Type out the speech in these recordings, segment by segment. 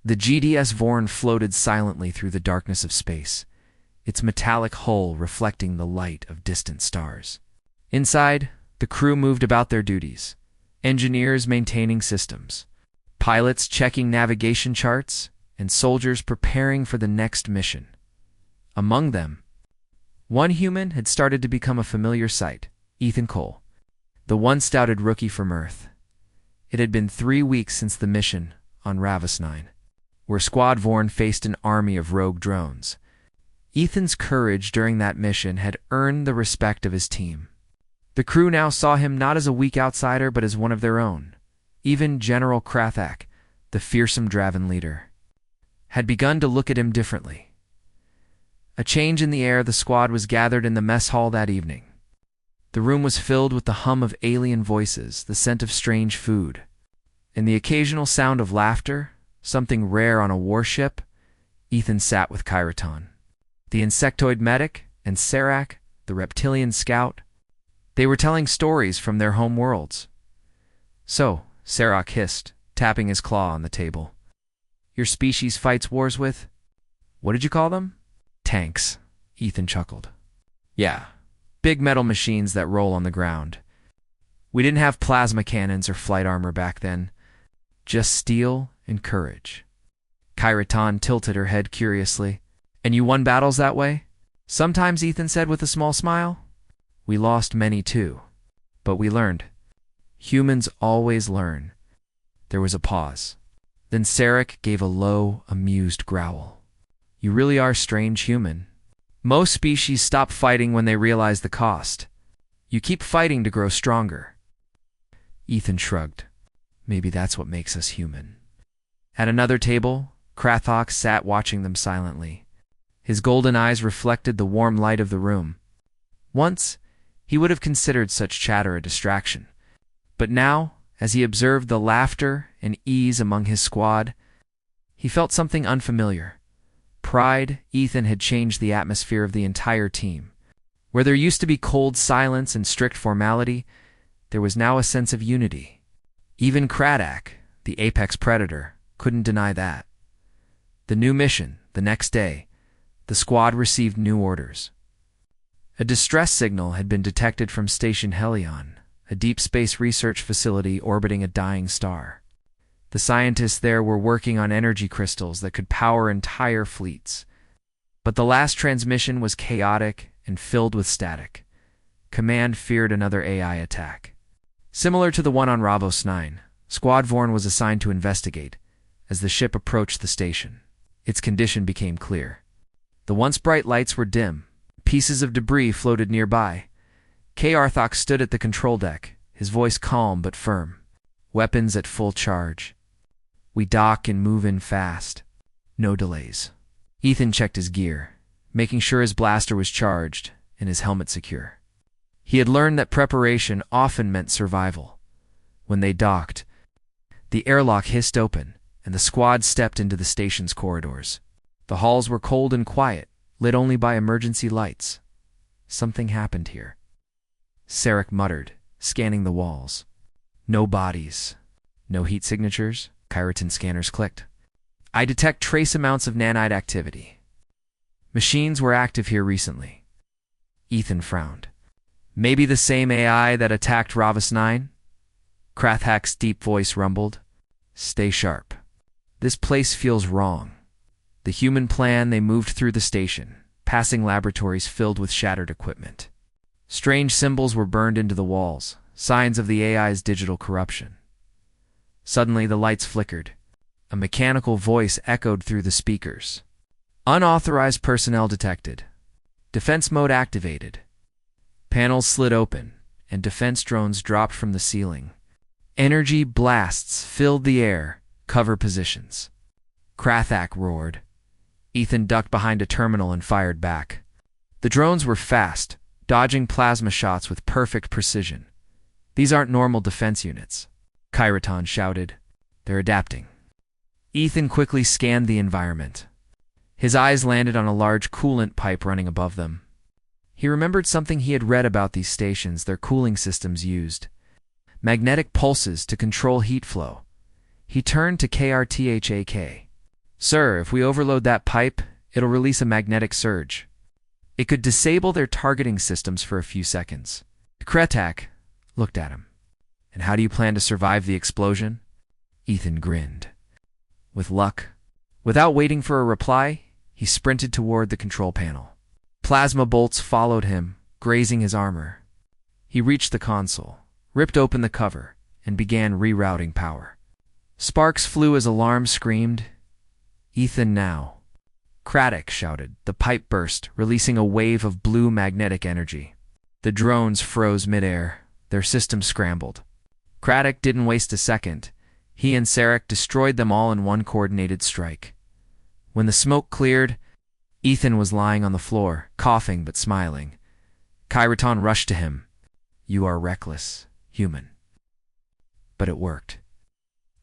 The GDS Vorn floated silently through the darkness of space, its metallic hull reflecting the light of distant stars. Inside, the crew moved about their duties, engineers maintaining systems, pilots checking navigation charts, and soldiers preparing for the next mission. Among them, one human had started to become a familiar sight, Ethan Cole, the once-doubted rookie from Earth. It had been 3 weeks since the mission on Ravus 9, where Squad Vorn faced an army of rogue drones. Ethan's courage during that mission had earned the respect of his team. The crew now saw him not as a weak outsider, but as one of their own. Even General Krathak, the fearsome Draven leader, had begun to look at him differently. A change in the air. The squad was gathered in the mess hall that evening. The room was filled with the hum of alien voices, the scent of strange food, and the occasional sound of laughter, something rare on a warship. Ethan sat with Kyraton, the insectoid medic, and Sarak, the reptilian scout. They were telling stories from their home worlds. "So," Sarak hissed, tapping his claw on the table, "your species fights wars with, what did you call them?" "Tanks," Ethan chuckled. "Yeah, big metal machines that roll on the ground. We didn't have plasma cannons or flight armor back then. Just steel and courage." Kyraton tilted her head curiously. "And you won battles that way?" "Sometimes," Ethan said with a small smile. "We lost many too, but we learned. Humans always learn." There was a pause. Then Sarak gave a low, amused growl. "You really are strange human. Most species stop fighting when they realize the cost. You keep fighting to grow stronger." Ethan shrugged. Maybe that's what makes us human. At another table, Krathok sat watching them silently. His golden eyes reflected the warm light of the room. Once, he would have considered such chatter a distraction. But now, as he observed the laughter and ease among his squad, he felt something unfamiliar. Pride. Ethan had changed the atmosphere of the entire team. Where there used to be cold silence and strict formality, there was now a sense of unity. Even Kradak, the apex predator, couldn't deny that. The new mission, the next day, the squad received new orders. A distress signal had been detected from Station Helion, a deep space research facility orbiting a dying star. The scientists there were working on energy crystals that could power entire fleets. But the last transmission was chaotic and filled with static. Command feared another AI attack. Similar to the one on Ravos 9, Squad Vorn was assigned to investigate. As the ship approached the station, its condition became clear. The once bright lights were dim. Pieces of debris floated nearby. Arthok stood at the control deck, his voice calm but firm. "Weapons at full charge. We dock and move in fast. No delays." Ethan checked his gear, making sure his blaster was charged and his helmet secure. He had learned that preparation often meant survival. When they docked, the airlock hissed open, and the squad stepped into the station's corridors. The halls were cold and quiet, lit only by emergency lights. Something happened here. Sarak muttered, scanning the walls. "No bodies. No heat signatures." Kyraton scanners clicked. "I detect trace amounts of nanite activity. Machines were active here recently." Ethan frowned. "Maybe the same AI that attacked Ravus 9? Krathak's deep voice rumbled. "Stay sharp. This place feels wrong." The human plan. They moved through the station, passing laboratories filled with shattered equipment. Strange symbols were burned into the walls, signs of the AI's digital corruption. Suddenly, the lights flickered. A mechanical voice echoed through the speakers. "Unauthorized personnel detected. Defense mode activated." Panels slid open, and defense drones dropped from the ceiling. Energy blasts filled the air. "Cover positions." Krathak roared. Ethan ducked behind a terminal and fired back. The drones were fast, dodging plasma shots with perfect precision. "These aren't normal defense units," Kyraton shouted. "They're adapting." Ethan quickly scanned the environment. His eyes landed on a large coolant pipe running above them. He remembered something he had read about these stations. Their cooling systems used magnetic pulses to control heat flow. He turned to KRTHAK. Sir, if we overload that pipe, it'll release a magnetic surge. It could disable their targeting systems for a few seconds. Kretak looked at him. And how do you plan to survive the explosion? Ethan grinned. With luck. Without waiting for a reply, he sprinted toward the control panel. Plasma bolts followed him, grazing his armor. He reached the console, ripped open the cover, and began rerouting power. Sparks flew as alarms screamed. Ethan now. Kretak shouted. The pipe burst, releasing a wave of blue magnetic energy. The drones froze midair, their systems scrambled. Kretak didn't waste a second. He and Sarek destroyed them all in one coordinated strike. When the smoke cleared, Ethan was lying on the floor, coughing but smiling. Khyraton rushed to him. You are reckless, human. But it worked.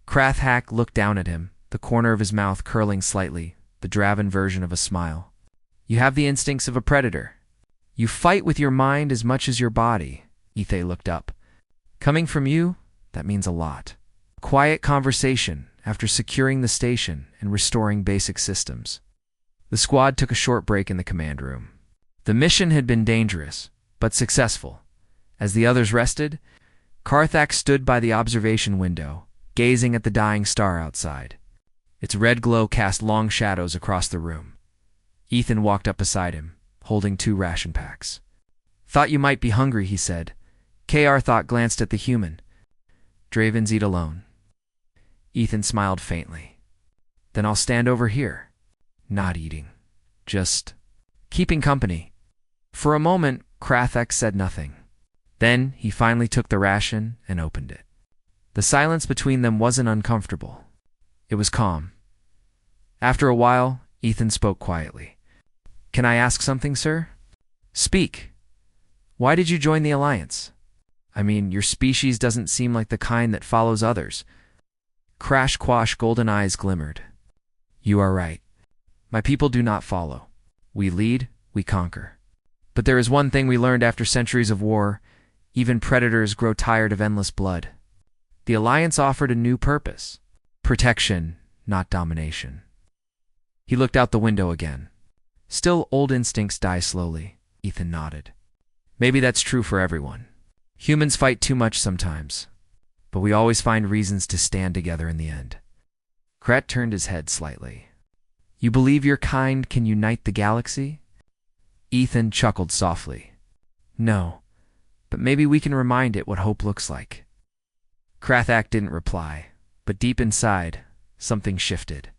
Kretak looked down at him, the corner of his mouth curling slightly, the Draven version of a smile. You have the instincts of a predator. You fight with your mind as much as your body. Ethan looked up. Coming from you, that means a lot. Quiet conversation after securing the station and restoring basic systems. The squad took a short break in the command room. The mission had been dangerous, but successful. As the others rested, Kretak stood by the observation window, gazing at the dying star outside. Its red glow cast long shadows across the room. Ethan walked up beside him, holding 2 ration packs. Thought you might be hungry, he said. Kretak glanced at the human. Dravens eat alone. Ethan smiled faintly. Then I'll stand over here. Not eating. Just keeping company. For a moment, Kretak said nothing. Then he finally took the ration and opened it. The silence between them wasn't uncomfortable. It was calm. After a while, Ethan spoke quietly. Can I ask something, sir? Speak. Why did you join the Alliance? I mean, your species doesn't seem like the kind that follows others. Crash Quash golden eyes glimmered. You are right. My people do not follow. We lead, we conquer. But there is one thing we learned after centuries of war. Even predators grow tired of endless blood. The Alliance offered a new purpose. Protection, not domination. He looked out the window again. Still, old instincts die slowly. Ethan nodded. Maybe that's true for everyone. Humans fight too much sometimes, but we always find reasons to stand together in the end. Kretak turned his head slightly. You believe your kind can unite the galaxy? Ethan chuckled softly. No, but maybe we can remind it what hope looks like. Kretak didn't reply, but deep inside, something shifted.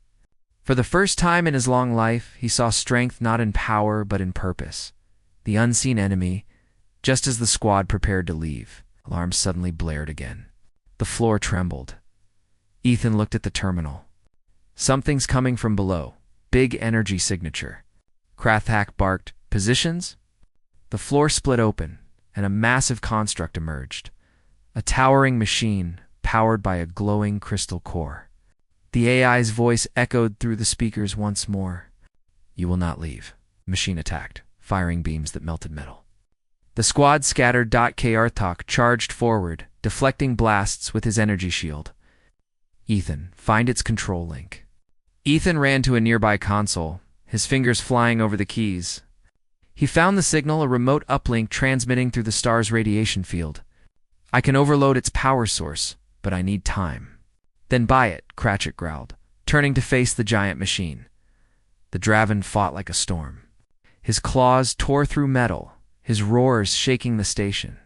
For the first time in his long life, he saw strength not in power but in purpose. The unseen enemy, just as the squad prepared to leave, alarms suddenly blared again. The floor trembled. Ethan looked at the terminal. Something's coming from below. Big energy signature. Kretak barked, Positions? The floor split open, and a massive construct emerged. A towering machine, powered by a glowing crystal core. The AI's voice echoed through the speakers once more. You will not leave. The machine attacked, firing beams that melted metal. The squad scattered. Kretak charged forward, deflecting blasts with his energy shield. Ethan, find its control link. Ethan ran to a nearby console, his fingers flying over the keys. He found the signal, a remote uplink transmitting through the star's radiation field. I can overload its power source, but I need time. Then buy it, Cratchit growled, turning to face the giant machine. The Draven fought like a storm. His claws tore through metal, his roars shaking the station.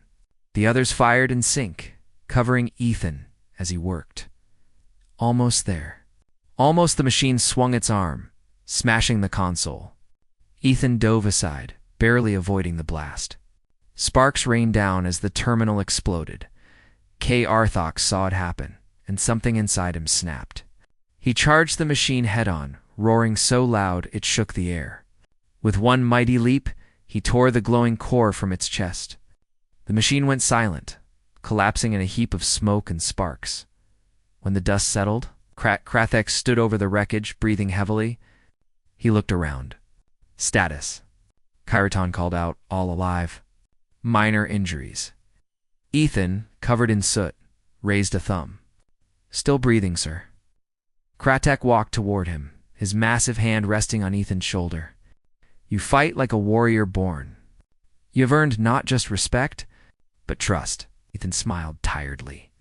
The others fired in sync, covering Ethan as he worked. Almost there. Almost the machine swung its arm, smashing the console. Ethan dove aside, barely avoiding the blast. Sparks rained down as the terminal exploded. Kretak saw it happen, and something inside him snapped. He charged the machine head-on, roaring so loud it shook the air. With one mighty leap, he tore the glowing core from its chest. The machine went silent, collapsing in a heap of smoke and sparks. When the dust settled, Kretak stood over the wreckage, breathing heavily. He looked around. Status. Khyraton called out, all alive. Minor injuries. Ethan, covered in soot, raised a thumb. Still breathing, sir. Kretak walked toward him, his massive hand resting on Ethan's shoulder. "You fight like a warrior born. You have earned not just respect, but trust." Ethan smiled tiredly.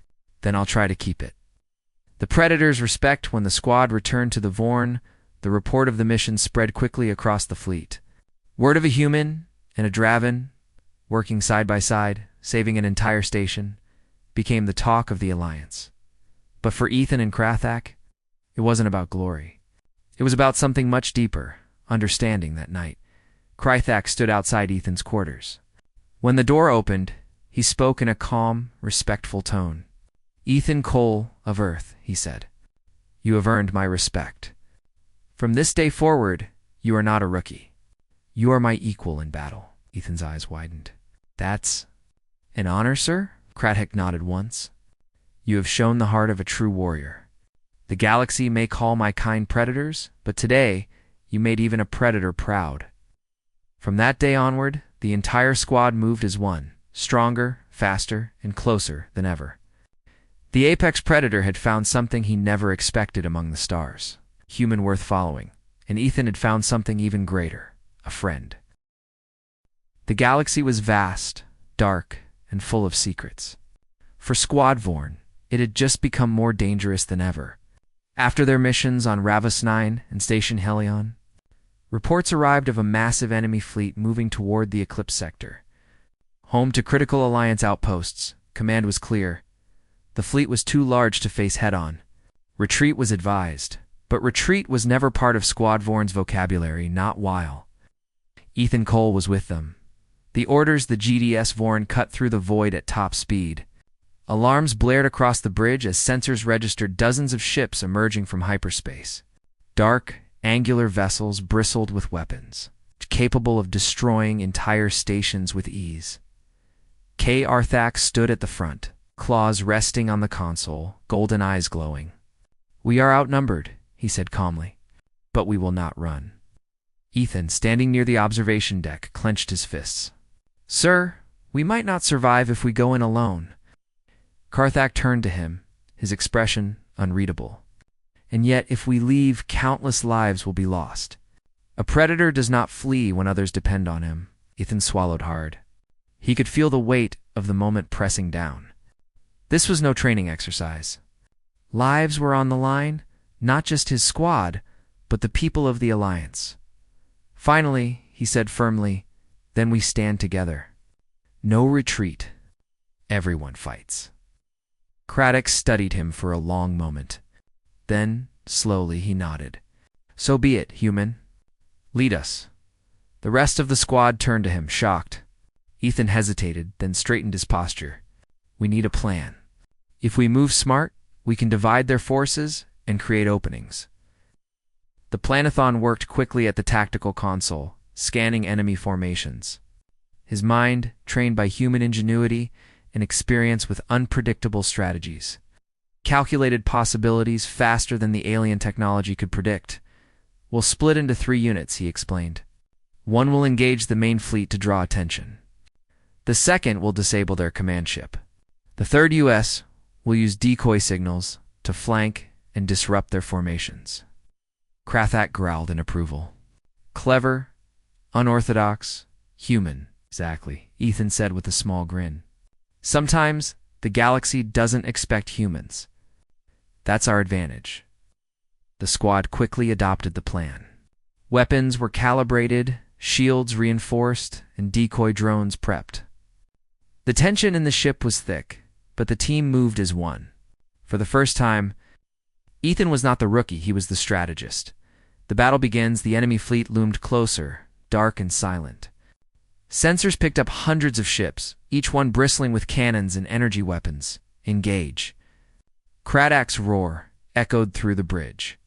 "Then I'll try to keep it." The Predators' respect. When the squad returned to the Vorn, the report of the mission spread quickly across the fleet. Word of a human and a Draven, working side by side, saving an entire station, became the talk of the Alliance. But for Ethan and Krathak, it wasn't about glory. It was about something much deeper, understanding. That night, Krathak stood outside Ethan's quarters. When the door opened, he spoke in a calm, respectful tone. "Ethan Cole of Earth," he said, "you have earned my respect. From this day forward, you are not a rookie. You are my equal in battle." Ethan's eyes widened. "That's an honor, sir?" Krathak nodded once. "You have shown the heart of a true warrior. The galaxy may call my kind predators, but today you made even a predator proud." From that day onward, the entire squad moved as one, stronger, faster, and closer than ever. The apex predator had found something he never expected among the stars, human worth following, and Ethan had found something even greater, a friend. The galaxy was vast, dark, and full of secrets. For Squad Vorn, it had just become more dangerous than ever. After their missions on Ravos 9 and Station Helion, reports arrived of a massive enemy fleet moving toward the Eclipse sector. Home to critical Alliance outposts, command was clear. The fleet was too large to face head-on. Retreat was advised, but retreat was never part of Squad Vorn's vocabulary, not while Ethan Cole was with them. The orders the GDS Vorn cut through the void at top speed. Alarms blared across the bridge as sensors registered dozens of ships emerging from hyperspace. Dark, angular vessels bristled with weapons, capable of destroying entire stations with ease. K. Arthak stood at the front, claws resting on the console, golden eyes glowing. "We are outnumbered," he said calmly, "but we will not run." Ethan, standing near the observation deck, clenched his fists. "Sir, we might not survive if we go in alone." Karthak turned to him, his expression unreadable. "And yet, if we leave, countless lives will be lost. A predator does not flee when others depend on him." Ethan swallowed hard. He could feel the weight of the moment pressing down. This was no training exercise. Lives were on the line, not just his squad, but the people of the Alliance. Finally, he said firmly, "Then we stand together. No retreat. Everyone fights." Krathak studied him for a long moment. Then, slowly, he nodded. "So be it, human. Lead us." The rest of the squad turned to him, shocked. Ethan hesitated, then straightened his posture. "We need a plan. If we move smart, we can divide their forces and create openings." The Planathon worked quickly at the tactical console, scanning enemy formations. His mind, trained by human ingenuity and experience with unpredictable strategies, calculated possibilities faster than the alien technology could predict. "We'll split into 3 units," he explained. "One will engage the main fleet to draw attention. The second will disable their command ship. The third US will use decoy signals to flank and disrupt their formations." Krathak growled in approval. "Clever, unorthodox, human." "Exactly," Ethan said with a small grin. "Sometimes the galaxy doesn't expect humans. That's our advantage." The squad quickly adopted the plan. Weapons were calibrated, shields reinforced, and decoy drones prepped. The tension in the ship was thick, but the team moved as one. For the first time, Ethan was not the rookie, he was the strategist. The battle begins, the enemy fleet loomed closer, dark and silent. Sensors picked up hundreds of ships, each one bristling with cannons and energy weapons. "Engage." Krathak's roar echoed through the bridge.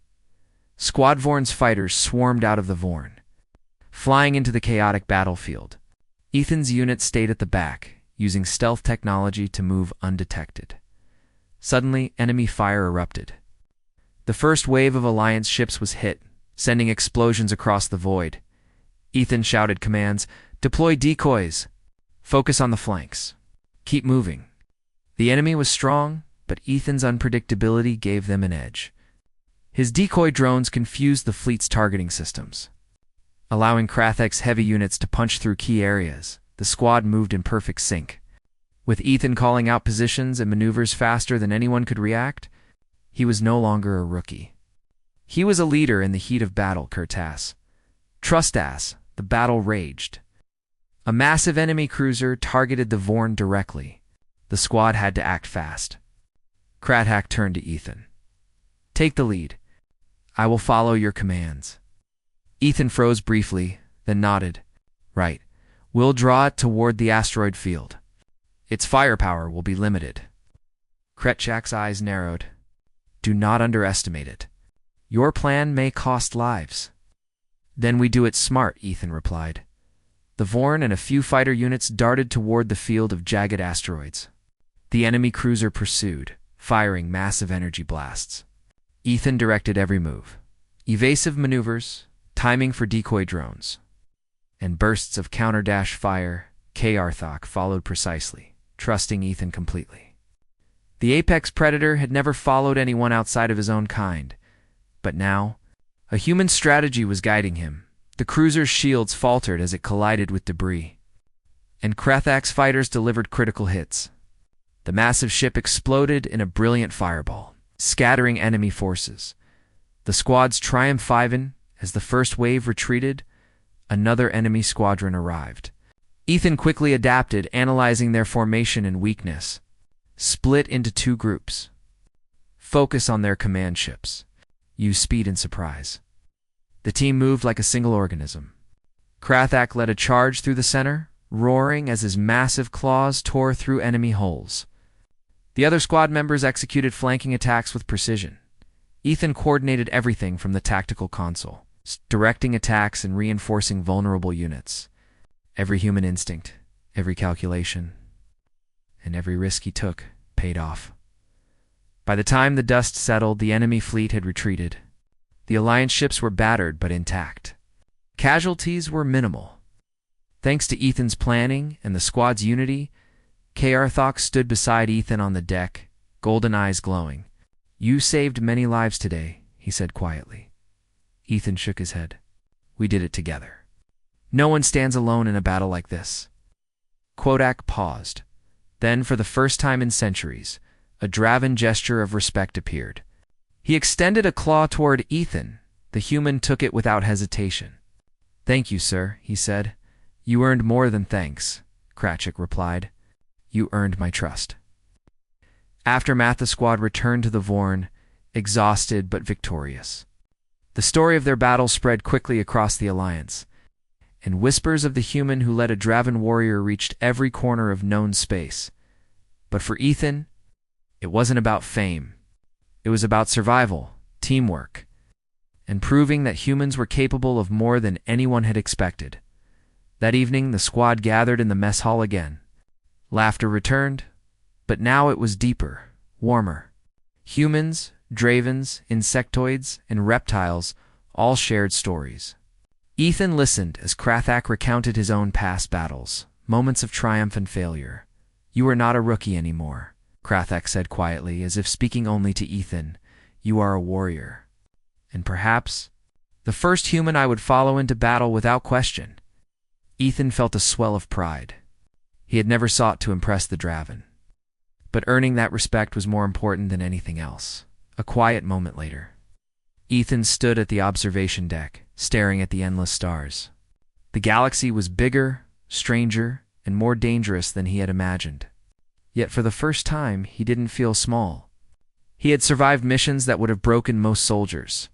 Squad Vorn's fighters swarmed out of the Vorn, flying into the chaotic battlefield. Ethan's unit stayed at the back, using stealth technology to move undetected. Suddenly, enemy fire erupted. The first wave of Alliance ships was hit, sending explosions across the void. Ethan shouted commands, "Deploy decoys! Focus on the flanks. Keep moving." The enemy was strong, but Ethan's unpredictability gave them an edge. His decoy drones confused the fleet's targeting systems, allowing Krathek's heavy units to punch through key areas. The squad moved in perfect sync. With Ethan calling out positions and maneuvers faster than anyone could react, he was no longer a rookie. He was a leader in the heat of battle, Kurtas. Trust as the battle raged. A massive enemy cruiser targeted the Vorn directly. The squad had to act fast. Krathek turned to Ethan. Take the lead. I will follow your commands. Ethan froze briefly, then nodded. Right. We'll draw it toward the asteroid field. Its firepower will be limited. Kretchak's eyes narrowed. Do not underestimate it. Your plan may cost lives. Then we do it smart, Ethan replied. The Vorn and a few fighter units darted toward the field of jagged asteroids. The enemy cruiser pursued, firing massive energy blasts. Ethan directed every move. Evasive maneuvers, timing for decoy drones, and bursts of counter-dash fire. Arthok followed precisely, trusting Ethan completely. The apex predator had never followed anyone outside of his own kind, but now, a human strategy was guiding him. The cruiser's shields faltered as it collided with debris, and Krathek's fighters delivered critical hits. The massive ship exploded in a brilliant fireball, scattering enemy forces. The squads triumphed. As the first wave retreated, another enemy squadron arrived. Ethan quickly adapted, analyzing their formation and weakness. Split into two groups. Focus on their command ships. Use speed and surprise. The team moved like a single organism. Krathek led a charge through the center, roaring as his massive claws tore through enemy hulls. The other squad members executed flanking attacks with precision. Ethan coordinated everything from the tactical console, directing attacks and reinforcing vulnerable units. Every human instinct, every calculation, and every risk he took paid off. By the time the dust settled, the enemy fleet had retreated. The Alliance ships were battered but intact. Casualties were minimal. Thanks to Ethan's planning and the squad's unity, Arthok stood beside Ethan on the deck, golden eyes glowing. You saved many lives today, he said quietly. Ethan shook his head. We did it together. No one stands alone in a battle like this. Kodak paused. Then, for the first time in centuries, a Draven gesture of respect appeared. He extended a claw toward Ethan. The human took it without hesitation. Thank you, sir, he said. You earned more than thanks, Kratchik replied. You earned my trust. Aftermath, the squad returned to the Vorn, exhausted but victorious. The story of their battle spread quickly across the Alliance, and whispers of the human who led a Draven warrior reached every corner of known space. But for Ethan, it wasn't about fame. It was about survival, teamwork, and proving that humans were capable of more than anyone had expected. That evening, the squad gathered in the mess hall again. Laughter returned, but now it was deeper, warmer. Humans, Dravens, insectoids, and reptiles all shared stories. Ethan listened as Krathek recounted his own past battles, moments of triumph and failure. You are not a rookie anymore, Krathek said quietly, as if speaking only to Ethan. You are a warrior. And perhaps the first human I would follow into battle without question. Ethan felt a swell of pride. He had never sought to impress the Draven, but earning that respect was more important than anything else. A quiet moment later, Ethan stood at the observation deck, staring at the endless stars. The galaxy was bigger, stranger, and more dangerous than he had imagined. Yet for the first time, he didn't feel small. He had survived missions that would have broken most soldiers.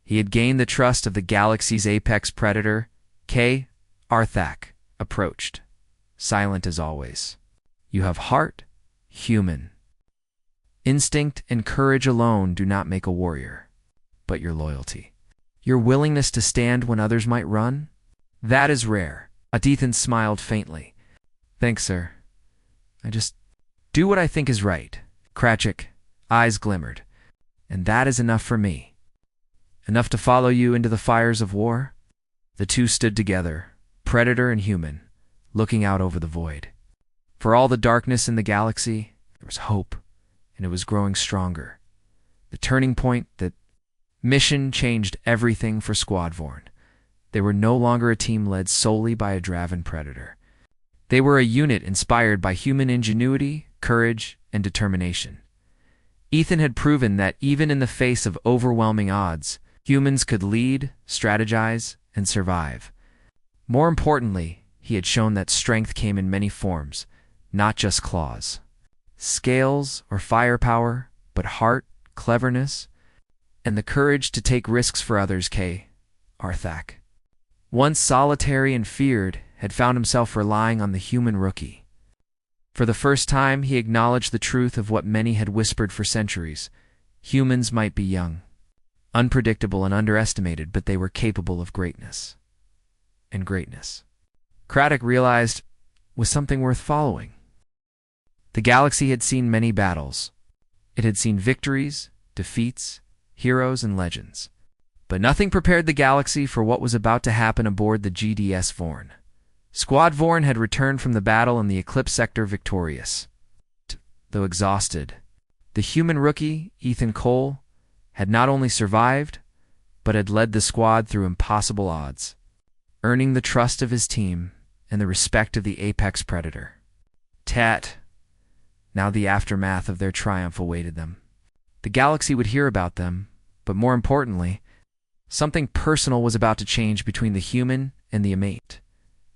He had gained the trust of the galaxy's apex predator. Arthak approached, silent as always. You have heart, human. Instinct and courage alone do not make a warrior, but your loyalty. Your willingness to stand when others might run? That is rare. Ethan smiled faintly. Thanks, sir. I just do what I think is right. Kratchik, eyes glimmered. And that is enough for me. Enough to follow you into the fires of war? The two stood together, predator and human, looking out over the void. For all the darkness in the galaxy, there was hope, and it was growing stronger. The turning point that mission changed everything for Squad Vorn. They were no longer a team led solely by a Draven predator. They were a unit inspired by human ingenuity, courage, and determination. Ethan had proven that even in the face of overwhelming odds, humans could lead, strategize, and survive. More importantly, he had shown that strength came in many forms, not just claws, scales, or firepower, but heart, cleverness, and the courage to take risks for others. Arthak, once solitary and feared, had found himself relying on the human rookie. For the first time, he acknowledged the truth of what many had whispered for centuries. Humans might be young, unpredictable, and underestimated, but they were capable of greatness. And greatness, Craddock realized, was something worth following. The galaxy had seen many battles. It had seen victories, defeats, heroes, and legends. But nothing prepared the galaxy for what was about to happen aboard the GDS Vorn. Squad Vorn had returned from the battle in the Eclipse sector victorious. Though exhausted, the human rookie, Ethan Cole, had not only survived, but had led the squad through impossible odds, earning the trust of his team and the respect of the apex predator. Now the aftermath of their triumph awaited them. The galaxy would hear about them, but more importantly, something personal was about to change between the human and the mate.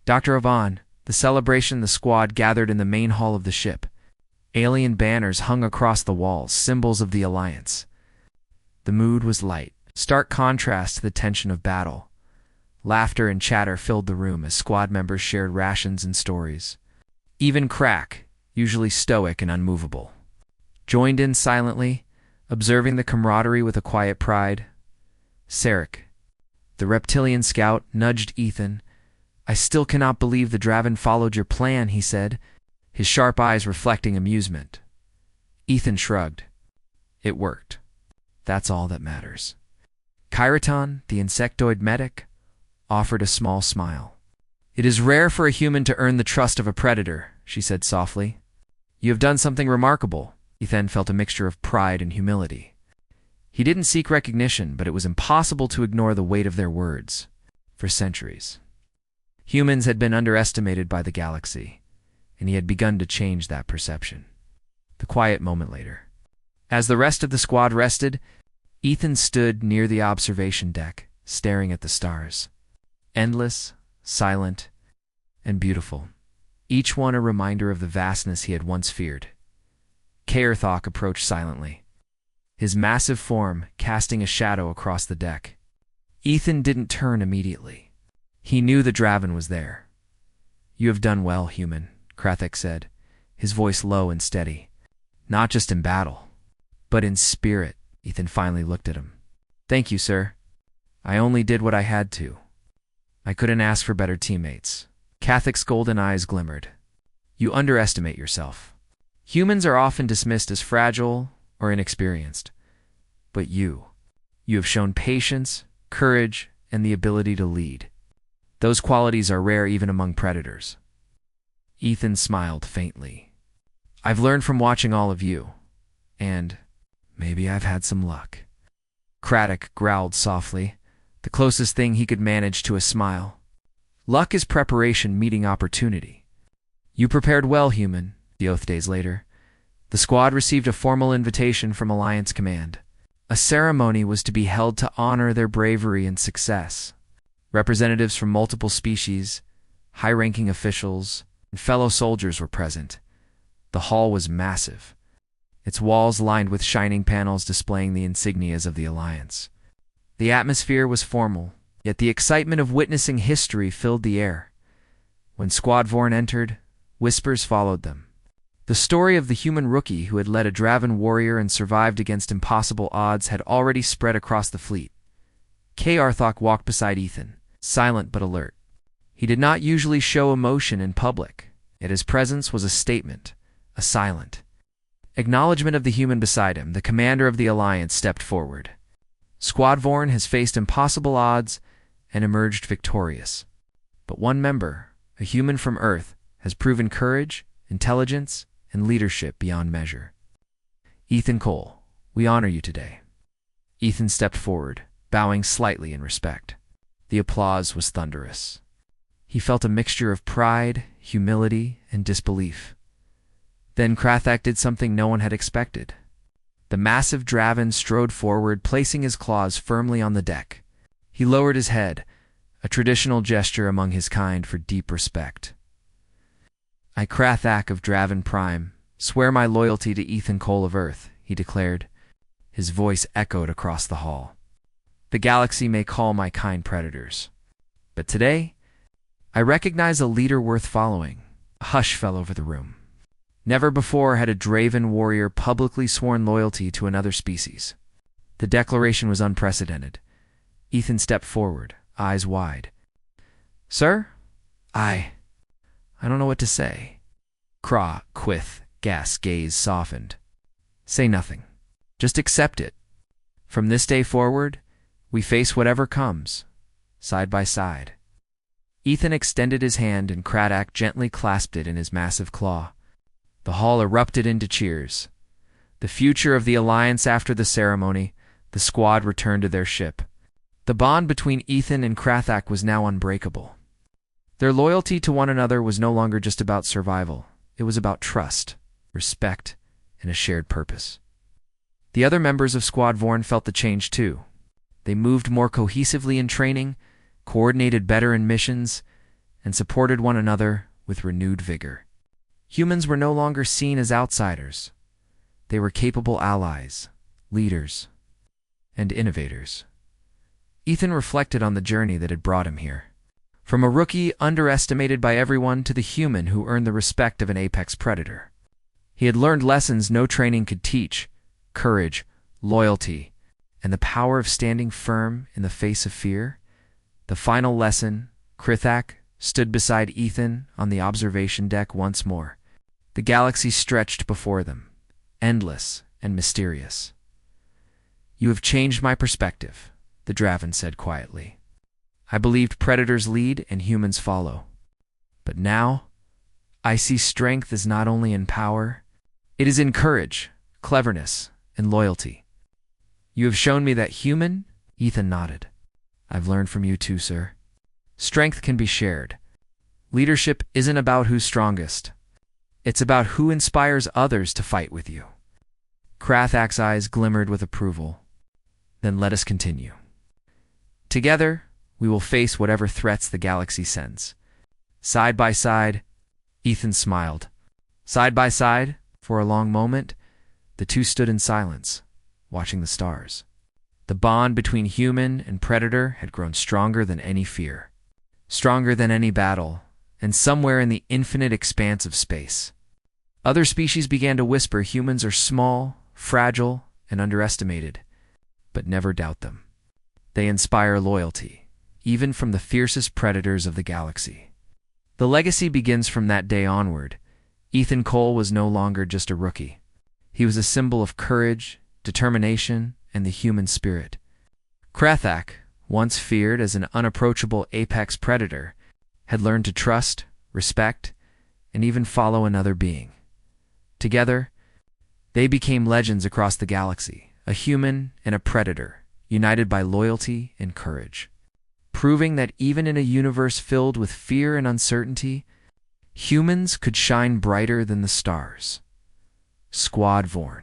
Dr. Avon, the celebration, the squad gathered in the main hall of the ship. Alien banners hung across the walls, symbols of the Alliance. The mood was light, stark contrast to the tension of battle. Laughter and chatter filled the room as squad members shared rations and stories. Even Crack, usually stoic and unmovable, joined in silently, observing the camaraderie with a quiet pride. Sarek, the reptilian scout, nudged Ethan. "I still cannot believe the Draven followed your plan," he said, his sharp eyes reflecting amusement. Ethan shrugged. "It worked. That's all that matters." Kyraton, the insectoid medic, offered a small smile. "It is rare for a human to earn the trust of a predator," she said softly. "You have done something remarkable." Ethan felt a mixture of pride and humility. He didn't seek recognition, but it was impossible to ignore the weight of their words. For centuries, humans had been underestimated by the galaxy, and he had begun to change that perception. The quiet moment later, as the rest of the squad rested, Ethan stood near the observation deck, staring at the stars. Endless, silent, and beautiful, each one a reminder of the vastness he had once feared. Kaerthok approached silently, his massive form casting a shadow across the deck. Ethan didn't turn immediately. He knew the Draven was there. "You have done well, human," Krathik said, his voice low and steady. "Not just in battle, but in spirit." Ethan finally looked at him. "Thank you, sir. I only did what I had to. I couldn't ask for better teammates." Kathik's golden eyes glimmered. "You underestimate yourself. Humans are often dismissed as fragile or inexperienced. But you have shown patience, courage, and the ability to lead. Those qualities are rare even among predators." Ethan smiled faintly. "I've learned from watching all of you, and maybe I've had some luck." Craddock growled softly, the closest thing he could manage to a smile. "Luck is preparation meeting opportunity." "You prepared well, human." The oath days later, the squad received a formal invitation from Alliance Command. A ceremony was to be held to honor their bravery and success. Representatives from multiple species, high-ranking officials, and fellow soldiers were present. The hall was massive, its walls lined with shining panels displaying the insignias of the Alliance. The atmosphere was formal, yet the excitement of witnessing history filled the air. When Squad Vorn entered, whispers followed them. The story of the human rookie who had led a Draven warrior and survived against impossible odds had already spread across the fleet. Arthok walked beside Ethan, silent but alert. He did not usually show emotion in public, yet his presence was a statement, a silent acknowledgement of the human beside him. The commander of the Alliance stepped forward. "Squad Vorn has faced impossible odds and emerged victorious. But one member, a human from Earth, has proven courage, intelligence, and leadership beyond measure. Ethan Cole, we honor you today." Ethan stepped forward, bowing slightly in respect. The applause was thunderous. He felt a mixture of pride, humility, and disbelief. Then Krathak did something no one had expected. The massive Draven strode forward, placing his claws firmly on the deck. He lowered his head, a traditional gesture among his kind for deep respect. "I, Krathak of Draven Prime, swear my loyalty to Ethan Cole of Earth," he declared. His voice echoed across the hall. "The galaxy may call my kind predators, but today, I recognize a leader worth following." A hush fell over the room. Never before had a Draven warrior publicly sworn loyalty to another species. The declaration was unprecedented. Ethan stepped forward, eyes wide. "Sir, I don't know what to say." Kra, Quith, Gas gaze softened. "Say nothing. Just accept it. From this day forward, we face whatever comes, side by side." Ethan extended his hand and Krathak gently clasped it in his massive claw. The hall erupted into cheers. The future of the Alliance after the ceremony, the squad returned to their ship. The bond between Ethan and Krathak was now unbreakable. Their loyalty to one another was no longer just about survival. It was about trust, respect, and a shared purpose. The other members of Squad Vorn felt the change too. They moved more cohesively in training, coordinated better in missions, and supported one another with renewed vigor. Humans were no longer seen as outsiders. They were capable allies, leaders, and innovators. Ethan reflected on the journey that had brought him here. From a rookie underestimated by everyone to the human who earned the respect of an apex predator. He had learned lessons no training could teach: courage, loyalty, and the power of standing firm in the face of fear. The final lesson, Krathak stood beside Ethan on the observation deck once more. The galaxy stretched before them, endless and mysterious. "You have changed my perspective," the Draven said quietly. "I believed predators lead and humans follow. But now, I see strength is not only in power, it is in courage, cleverness, and loyalty. You have shown me that human." Ethan nodded. "I've learned from you too, sir. Strength can be shared. Leadership isn't about who's strongest. It's about who inspires others to fight with you." Krathak's eyes glimmered with approval. "Then let us continue. Together, we will face whatever threats the galaxy sends. Side by side," Ethan smiled. Side by side, for a long moment, the two stood in silence, watching the stars. The bond between human and predator had grown stronger than any fear, stronger than any battle, and somewhere in the infinite expanse of space. Other species began to whisper humans are small, fragile, and underestimated, but never doubt them. They inspire loyalty, even from the fiercest predators of the galaxy. The legacy begins from that day onward. Ethan Cole was no longer just a rookie. He was a symbol of courage, determination, and the human spirit. Krathak, once feared as an unapproachable apex predator, had learned to trust, respect, and even follow another being. Together, they became legends across the galaxy, a human and a predator, united by loyalty and courage, proving that even in a universe filled with fear and uncertainty, humans could shine brighter than the stars. Squad Vorn,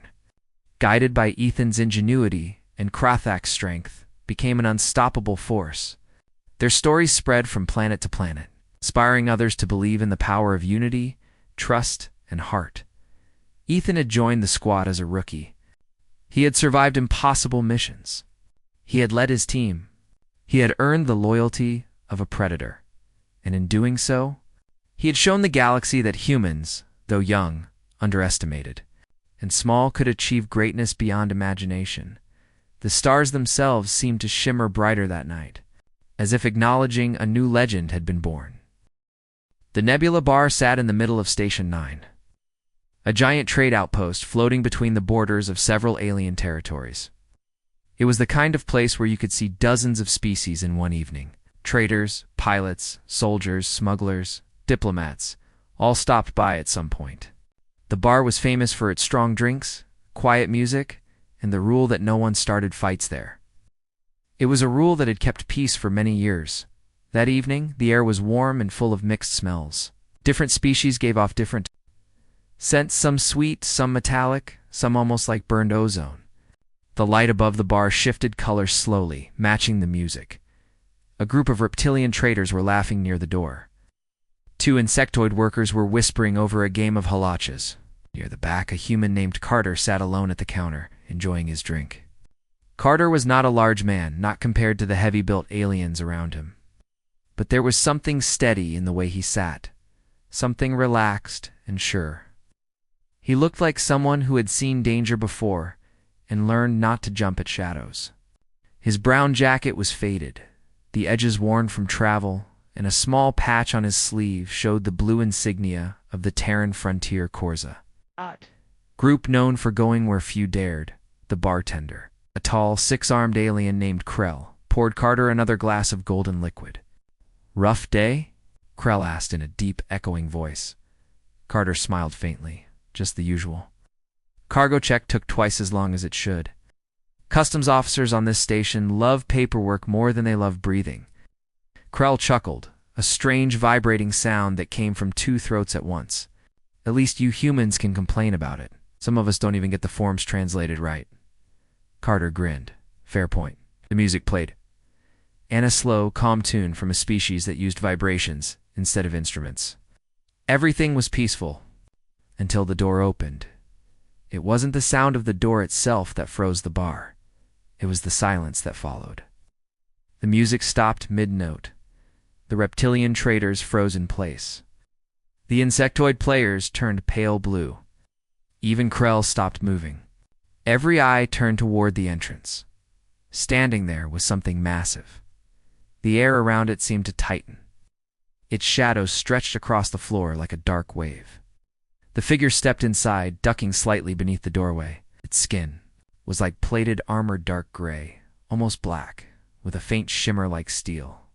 guided by Ethan's ingenuity and Krathak's strength, became an unstoppable force. Their stories spread from planet to planet, inspiring others to believe in the power of unity, trust, and heart. Ethan had joined the squad as a rookie. He had survived impossible missions. He had led his team. He had earned the loyalty of a predator. And in doing so, he had shown the galaxy that humans, though young, underestimated, and small, could achieve greatness beyond imagination. The stars themselves seemed to shimmer brighter that night, as if acknowledging a new legend had been born. The Nebula Bar sat in the middle of Station 9, a giant trade outpost floating between the borders of several alien territories. It was the kind of place where you could see dozens of species in one evening. Traders, pilots, soldiers, smugglers, diplomats, all stopped by at some point. The bar was famous for its strong drinks, quiet music, and the rule that no one started fights there. It was a rule that had kept peace for many years. That evening, the air was warm and full of mixed smells. Different species gave off different scents, some sweet, some metallic, some almost like burned ozone. The light above the bar shifted colors slowly, matching the music. A group of reptilian traders were laughing near the door. Two insectoid workers were whispering over a game of halachas. Near the back, a human named Carter sat alone at the counter, enjoying his drink. Carter was not a large man, not compared to the heavy-built aliens around him. But there was something steady in the way he sat, something relaxed and sure. He looked like someone who had seen danger before and learned not to jump at shadows. His brown jacket was faded, the edges worn from travel, and a small patch on his sleeve showed the blue insignia of the Terran Frontier Corsa. Group known for going where few dared, the bartender, a tall, six-armed alien named Krell, poured Carter another glass of golden liquid. "Rough day?" Krell asked in a deep, echoing voice. Carter smiled faintly. Just the usual. Cargo check took twice as long as it should. Customs officers on this station love paperwork more than they love breathing. Krell chuckled, a strange vibrating sound that came from two throats at once. At least you humans can complain about it. Some of us don't even get the forms translated right. Carter grinned. Fair point. The music played. And a slow, calm tune from a species that used vibrations instead of instruments. Everything was peaceful until the door opened. It wasn't the sound of the door itself that froze the bar. It was the silence that followed. The music stopped mid-note. The reptilian traders froze in place. The insectoid players turned pale blue. Even Krell stopped moving. Every eye turned toward the entrance. Standing there was something massive. The air around it seemed to tighten. Its shadows stretched across the floor like a dark wave. The figure stepped inside, ducking slightly beneath the doorway. Its skin was like plated armor, dark gray, almost black, with a faint shimmer like steel.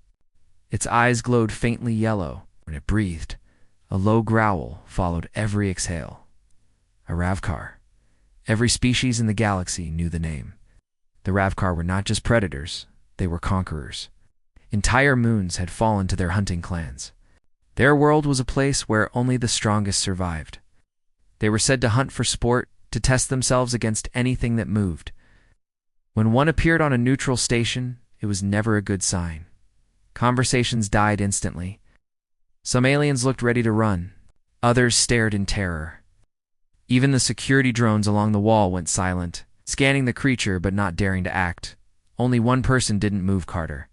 Its eyes glowed faintly yellow. When it breathed, a low growl followed every exhale. A Ravkar. Every species in the galaxy knew the name. The Ravkar were not just predators, they were conquerors. Entire moons had fallen to their hunting clans. Their world was a place where only the strongest survived. They were said to hunt for sport, to test themselves against anything that moved. When one appeared on a neutral station, it was never a good sign. Conversations died instantly. Some aliens looked ready to run. Others stared in terror. Even the security drones along the wall went silent, scanning the creature but not daring to act. Only one person didn't move Carter.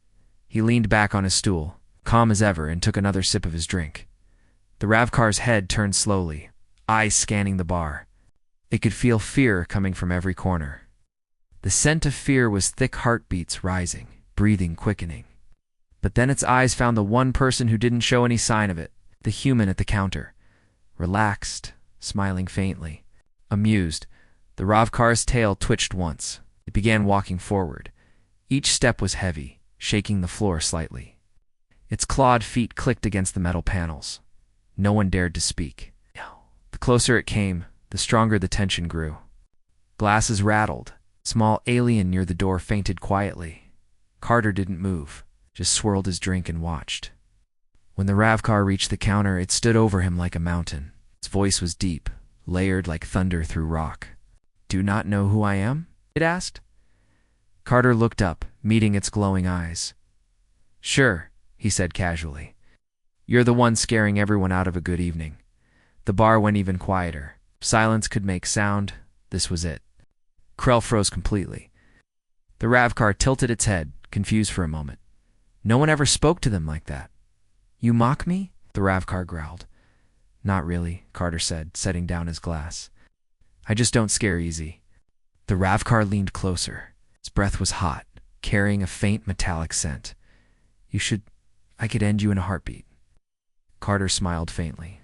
He leaned back on his stool, calm as ever, and took another sip of his drink. The Ravkar's head turned slowly, eyes scanning the bar. It could feel fear coming from every corner. The scent of fear was thick heartbeats rising, breathing quickening. But then its eyes found the one person who didn't show any sign of it, the human at the counter. Relaxed, smiling faintly. Amused, the Ravkar's tail twitched once. It began walking forward. Each step was heavy, shaking the floor slightly. Its clawed feet clicked against the metal panels. No one dared to speak. The closer it came, the stronger the tension grew. Glasses rattled. Small alien near the door fainted quietly. Carter didn't move, just swirled his drink and watched. When the Ravkar reached the counter, it stood over him like a mountain. Its voice was deep, layered like thunder through rock. "Do not know who I am?" it asked. Carter looked up, meeting its glowing eyes. "Sure," he said casually. "You're the one scaring everyone out of a good evening." The bar went even quieter. Silence could make sound. This was it. Krell froze completely. The Ravkar tilted its head, confused for a moment. No one ever spoke to them like that. "You mock me?" the Ravkar growled. "Not really," Carter said, setting down his glass. "I just don't scare easy." The Ravkar leaned closer. Its breath was hot, carrying a faint metallic scent. I could end you in a heartbeat." Carter smiled faintly.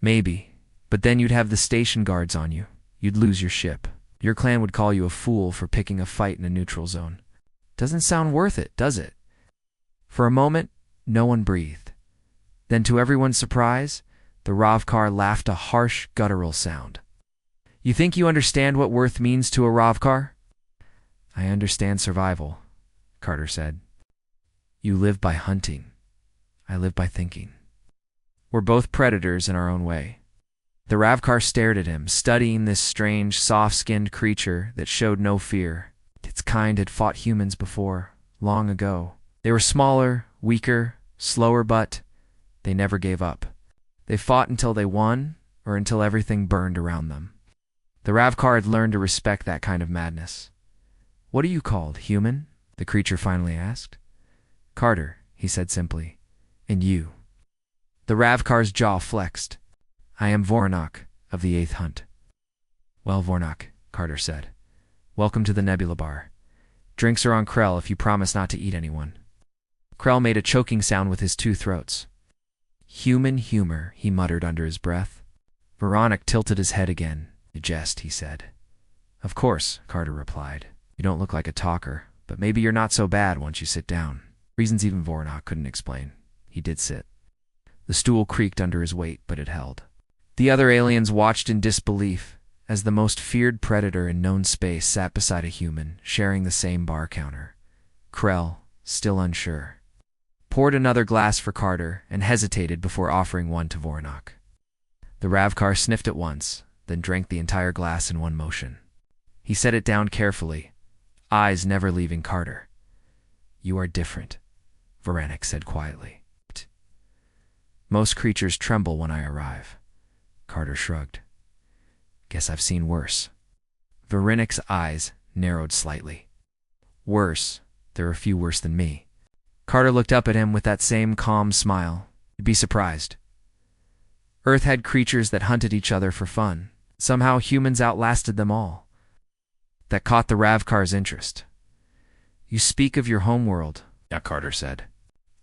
"Maybe, but then you'd have the station guards on you. You'd lose your ship. Your clan would call you a fool for picking a fight in a neutral zone. Doesn't sound worth it, does it?" For a moment, no one breathed. Then, to everyone's surprise, the Ravkar laughed a harsh, guttural sound. You think you understand what worth means to a Ravkar? I understand survival, Carter said. You live by hunting. I live by thinking. We're both predators in our own way. The Ravkar stared at him, studying this strange, soft-skinned creature that showed no fear. Its kind had fought humans before, long ago. They were smaller, weaker, slower, but they never gave up. They fought until they won, or until everything burned around them. The Ravkar had learned to respect that kind of madness. What are you called, human? The creature finally asked. Carter, he said simply. And you? The Ravkar's jaw flexed. I am Voronak of the 8th Hunt. Well, Voronak, Carter said. Welcome to the Nebula Bar. Drinks are on Krell if you promise not to eat anyone. Krell made a choking sound with his 2 throats. Human humor, he muttered under his breath. Voronak tilted his head again. A jest, he said. Of course, Carter replied. You don't look like a talker, but maybe you're not so bad once you sit down. Reasons even Voronak couldn't explain. He did sit. The stool creaked under his weight, but it held. The other aliens watched in disbelief as the most feared predator in known space sat beside a human, sharing the same bar counter. Krell, still unsure, poured another glass for Carter and hesitated before offering one to Voronak. The Ravkar sniffed it once, then drank the entire glass in one motion. He set it down carefully, eyes never leaving Carter. You are different, Voronak said quietly. Most creatures tremble when I arrive. Carter shrugged. Guess I've seen worse. Voronak's eyes narrowed slightly. Worse? There are few worse than me. Carter looked up at him with that same calm smile. You'd be surprised. Earth had creatures that hunted each other for fun. Somehow humans outlasted them all. That caught the Ravkar's interest. You speak of your homeworld, Carter said.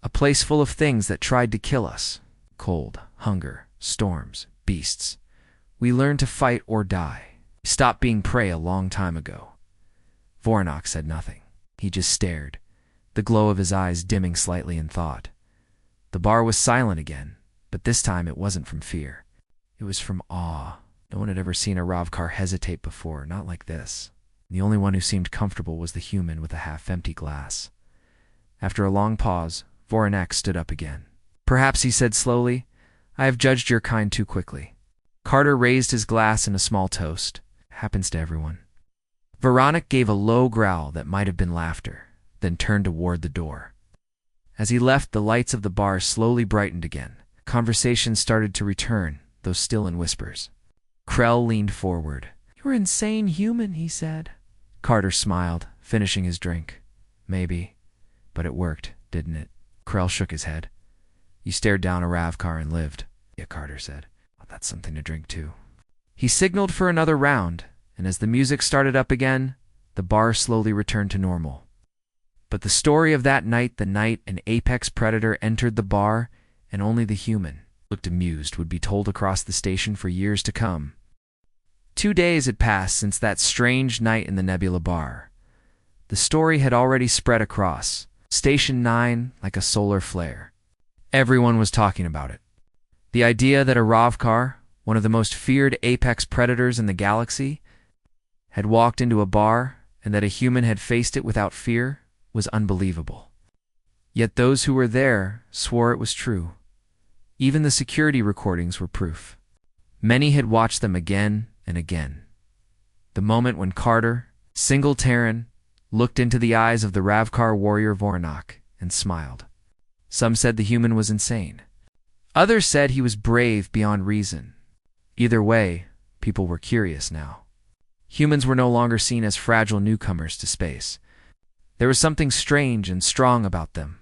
A place full of things that tried to kill us. Cold, hunger, storms, beasts. We learned to fight or die. We stopped being prey a long time ago. Voronak said nothing. He just stared, the glow of his eyes dimming slightly in thought. The bar was silent again, but this time it wasn't from fear. It was from awe. No one had ever seen a Ravkar hesitate before, not like this. The only one who seemed comfortable was the human with a half-empty glass. After a long pause, Voronak stood up again. Perhaps, he said slowly, I have judged your kind too quickly. Carter raised his glass in a small toast. Happens to everyone. Voronak gave a low growl that might have been laughter, then turned toward the door. As he left, the lights of the bar slowly brightened again. Conversation started to return, though still in whispers. Krell leaned forward. You're insane human, he said. Carter smiled, finishing his drink. Maybe. But it worked, didn't it? Krell shook his head. You stared down a Ravkar and lived. Yeah, Carter said. Well, that's something to drink too. He signaled for another round, and as the music started up again, the bar slowly returned to normal. But the story of that night, the night an apex predator entered the bar, and only the human, looked amused, would be told across the station for years to come. 2 days had passed since that strange night in the Nebula Bar. The story had already spread across Station 9 like a solar flare. Everyone was talking about it. The idea that a Ravkar, one of the most feared apex predators in the galaxy, had walked into a bar and that a human had faced it without fear was unbelievable. Yet those who were there swore it was true. Even the security recordings were proof. Many had watched them again and again. The moment when Carter, single Terran, looked into the eyes of the Ravkar warrior Voronak and smiled. Some said the human was insane. Others said he was brave beyond reason. Either way, people were curious now. Humans were no longer seen as fragile newcomers to space. There was something strange and strong about them.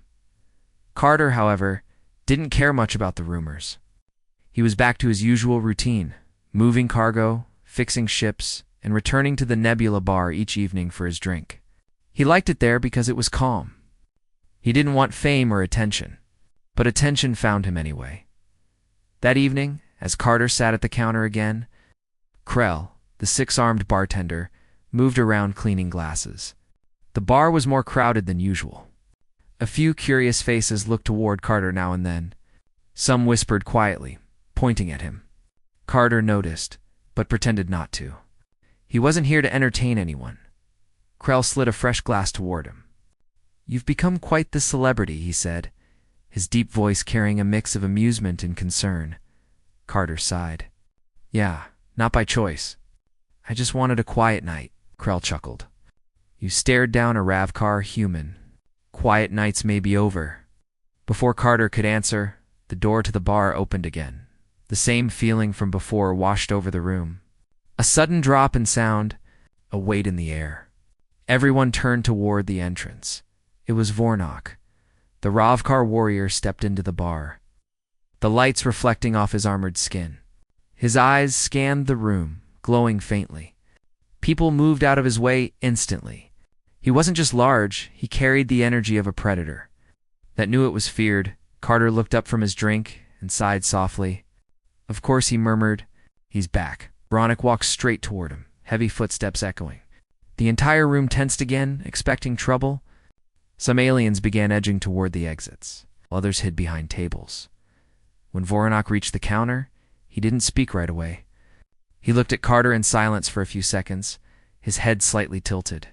Carter, however, didn't care much about the rumors. He was back to his usual routine, moving cargo, fixing ships, and returning to the Nebula Bar each evening for his drink. He liked it there because it was calm. He didn't want fame or attention, but attention found him anyway. That evening, as Carter sat at the counter again, Krell, the 6-armed bartender, moved around cleaning glasses. The bar was more crowded than usual. A few curious faces looked toward Carter now and then. Some whispered quietly, pointing at him. Carter noticed, but pretended not to. He wasn't here to entertain anyone. Krell slid a fresh glass toward him. "You've become quite the celebrity," he said, his deep voice carrying a mix of amusement and concern. Carter sighed. "Yeah, not by choice. I just wanted a quiet night," Krell chuckled. "You stared down a Ravkar human. Quiet nights may be over." Before Carter could answer, the door to the bar opened again. The same feeling from before washed over the room. A sudden drop in sound, a weight in the air. Everyone turned toward the entrance. It was Vornok. The Ravkar warrior stepped into the bar, the lights reflecting off his armored skin. His eyes scanned the room, glowing faintly. People moved out of his way instantly. He wasn't just large, he carried the energy of a predator. That knew it was feared. Carter looked up from his drink and sighed softly. "Of course," he murmured. "He's back." Vornok walked straight toward him, heavy footsteps echoing. The entire room tensed again, expecting trouble. Some aliens began edging toward the exits. Others hid behind tables. When Vornok reached the counter, he didn't speak right away. He looked at Carter in silence for a few seconds, his head slightly tilted.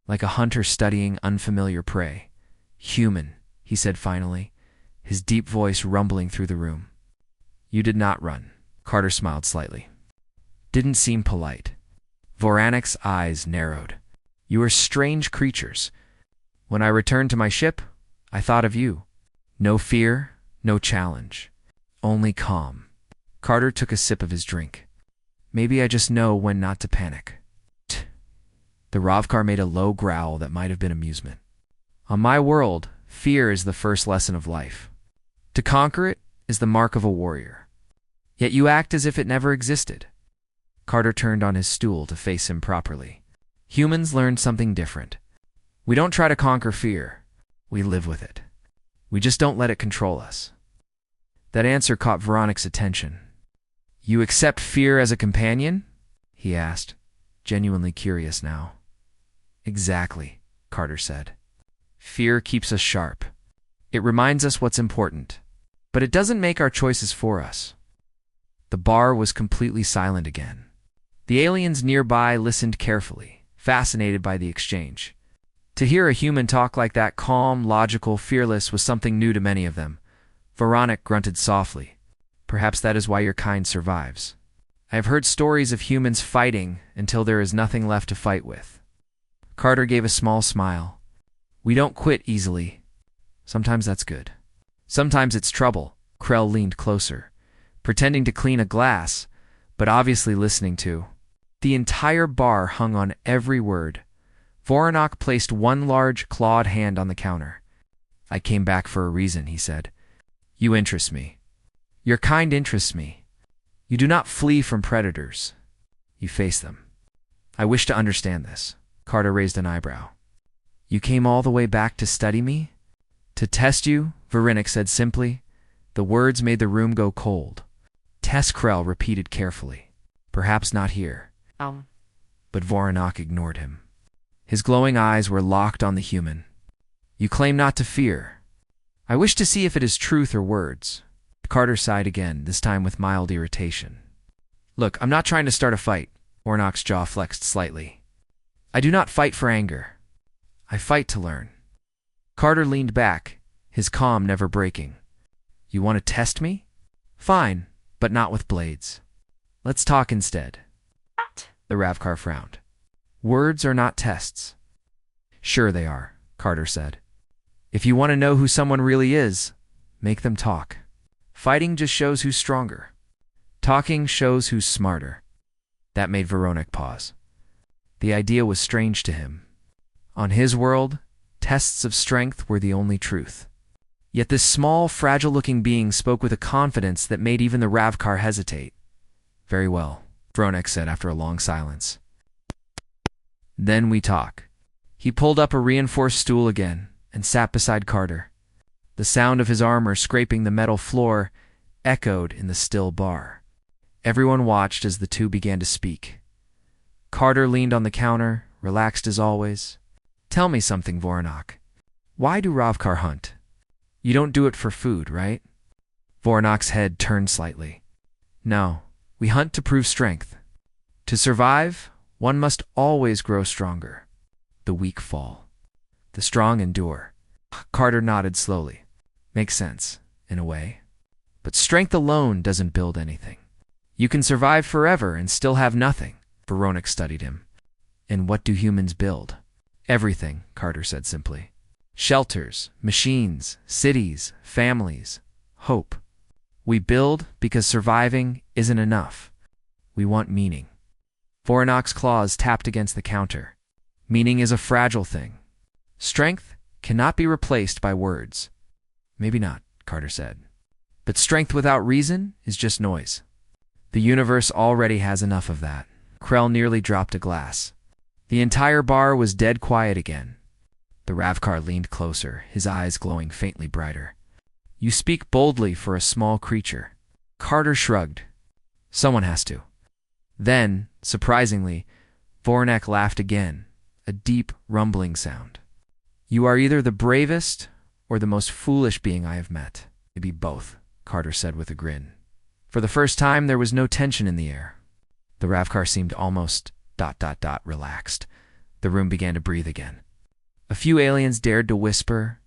Like a hunter studying unfamiliar prey. "Human," he said finally, his deep voice rumbling through the room. "You did not run." Carter smiled slightly. "Didn't seem polite." Voronok's eyes narrowed. "You are strange creatures. When I returned to my ship, I thought of you. No fear, no challenge. Only calm." Carter took a sip of his drink. "Maybe I just know when not to panic." The Ravkar made a low growl that might have been amusement. "On my world, fear is the first lesson of life. To conquer it is the mark of a warrior. Yet you act as if it never existed." Carter turned on his stool to face him properly. "Humans learned something different. We don't try to conquer fear. We live with it. We just don't let it control us." That answer caught Voronok's attention. "You accept fear as a companion?" he asked, genuinely curious now. "Exactly," Carter said. "Fear keeps us sharp. It reminds us what's important, but it doesn't make our choices for us." The bar was completely silent again. The aliens nearby listened carefully, fascinated by the exchange. To hear a human talk like that, calm, logical, fearless, was something new to many of them. Vornok grunted softly. "Perhaps that is why your kind survives. I have heard stories of humans fighting until there is nothing left to fight with." Carter gave a small smile. "We don't quit easily. Sometimes that's good. Sometimes it's trouble." Krell leaned closer, pretending to clean a glass, but obviously listening to. The entire bar hung on every word. Vornok placed one large, clawed hand on the counter. "I came back for a reason," he said. "You interest me. Your kind interests me. You do not flee from predators. You face them. I wish to understand this." Carter raised an eyebrow. "You came all the way back to study me?" "To test you," Vornok said simply. The words made the room go cold. "Test," Krell repeated carefully. "Perhaps not here." But Vornok ignored him. His glowing eyes were locked on the human. "You claim not to fear. I wish to see if it is truth or words." Carter sighed again, this time with mild irritation. "Look, I'm not trying to start a fight." Vornok's jaw flexed slightly. "I do not fight for anger. I fight to learn." Carter leaned back, his calm never breaking. "You want to test me? Fine, but not with blades. Let's talk instead." The Ravkar frowned. "Words are not tests." "Sure they are," Carter said. "If you want to know who someone really is, make them talk. Fighting just shows who's stronger. Talking shows who's smarter." That made Vornok pause. The idea was strange to him. On his world, tests of strength were the only truth. Yet this small, fragile-looking being spoke with a confidence that made even the Ravkar hesitate. "Very well," Vornok said after a long silence. "Then we talk." He pulled up a reinforced stool again and sat beside Carter. The sound of his armor scraping the metal floor echoed in the still bar. Everyone watched as the two began to speak. Carter leaned on the counter, relaxed as always. "Tell me something, Vornok. Why do Ravkar hunt? You don't do it for food, right?" Vornok's head turned slightly. "No, we hunt to prove strength. To survive, One must always grow stronger. The weak fall. The strong endure. Carter nodded slowly. Makes sense, in a way. But strength alone doesn't build anything. You can survive forever and still have nothing. Veronik studied him. And what do humans build? Everything, Carter said simply. Shelters, machines, cities, families, hope. We build because surviving isn't enough. We want meaning. Voronok's claws tapped against the counter. Meaning is a fragile thing. Strength cannot be replaced by words. Maybe not, Carter said. But strength without reason is just noise. The universe already has enough of that. Krell nearly dropped a glass. The entire bar was dead quiet again. The Ravkar leaned closer, his eyes glowing faintly brighter. You speak boldly for a small creature. Carter shrugged. Someone has to. Then, surprisingly, Voronek laughed again, a deep, rumbling sound. You are either the bravest or the most foolish being I have met. Maybe both, Carter said with a grin. For the first time, there was no tension in the air. The Ravkar seemed almost ... relaxed. The room began to breathe again. A few aliens dared to whisper.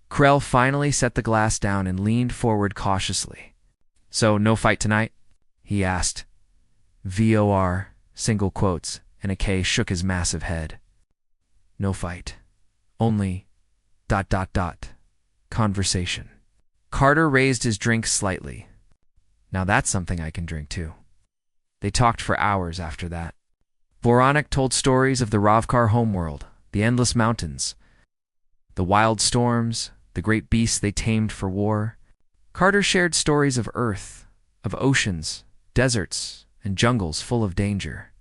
Krell finally set the glass down and leaned forward cautiously. So, no fight tonight? He asked. VOR, single quotes, and a K shook his massive head. No fight. Only ... conversation. Carter raised his drink slightly. Now that's something I can drink too. They talked for hours after that. Voronik told stories of the Ravkar homeworld, the endless mountains, the wild storms, the great beasts they tamed for war. Carter shared stories of Earth, of oceans, deserts, and jungles full of danger.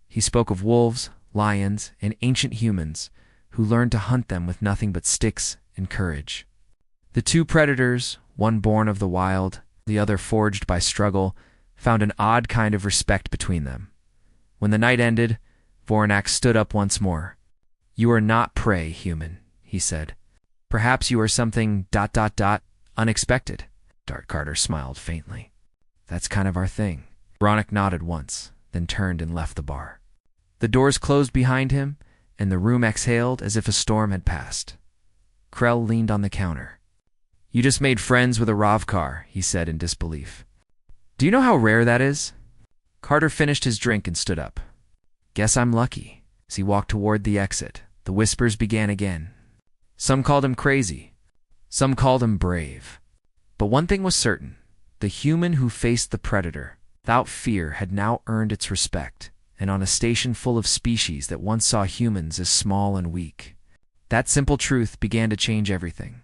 He spoke of wolves, lions, and ancient humans who learned to hunt them with nothing but sticks and courage. The two predators, one born of the wild, the other forged by struggle, found an odd kind of respect between them. When the night ended, Voronek stood up once more. You are not prey, human, he said. Perhaps you are something ... unexpected. Dark Carter smiled faintly. That's kind of our thing. Voronek nodded once, then turned and left the bar. The doors closed behind him, and the room exhaled as if a storm had passed. Krell leaned on the counter. You just made friends with a Ravkar, he said in disbelief. Do you know how rare that is? Carter finished his drink and stood up. Guess I'm lucky. As he walked toward the exit, the whispers began again. Some called him crazy. Some called him brave. But one thing was certain. The human who faced the predator, without fear, had now earned its respect, and on a station full of species that once saw humans as small and weak. That simple truth began to change everything.